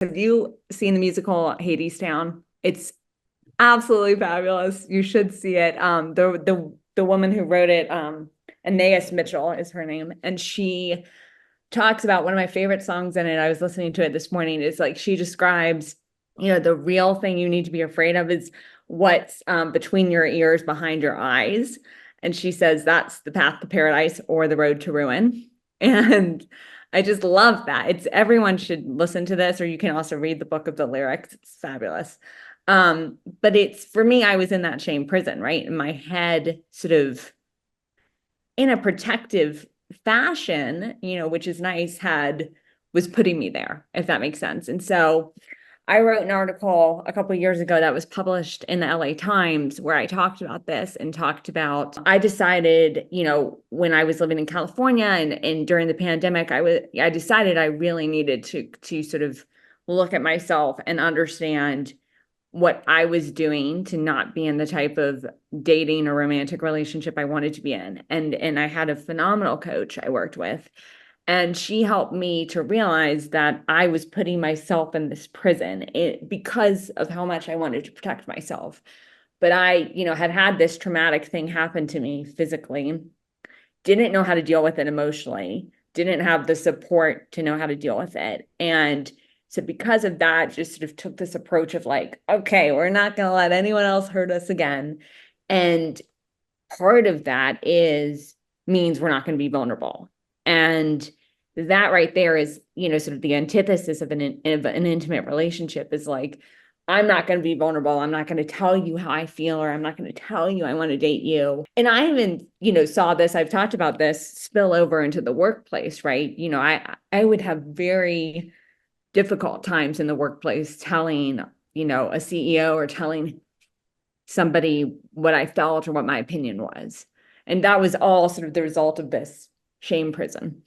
Have you seen the musical Hadestown? It's absolutely fabulous. You should see it. The woman who wrote it, Anais Mitchell is her name, and she talks about one of my favorite songs in it. I was listening to it this morning. It's like she describes, the real thing you need to be afraid of is what's between your ears, behind your eyes. And she says that's the path to paradise or the road to ruin. And I just love that. It's everyone should listen to this, or you can also read the book of the lyrics. It's fabulous. But it's for me, I was in that shame prison, right? In my head, sort of in a protective fashion, which is nice, was putting me there, if that makes sense. And so I wrote an article a couple of years ago that was published in the LA Times where I talked about this and talked about I decided, when I was living in California and during the pandemic, I decided I really needed to sort of look at myself and understand what I was doing to not be in the type of dating or romantic relationship I wanted to be in. And I had a phenomenal coach I worked with, and she helped me to realize that I was putting myself in this prison because of how much I wanted to protect myself. But I, had this traumatic thing happen to me physically, didn't know how to deal with it emotionally, didn't have the support to know how to deal with it. And so because of that, just sort of took this approach of like, okay, we're not going to let anyone else hurt us again. And part of that means we're not going to be vulnerable. And that right there is, sort of the antithesis of an intimate relationship is like, I'm not going to be vulnerable. I'm not going to tell you how I feel, or I'm not going to tell you I want to date you. And I even, saw this, I've talked about this spill over into the workplace, right? I would have very difficult times in the workplace telling, a CEO or telling somebody what I felt or what my opinion was. And that was all sort of the result of this shame prison.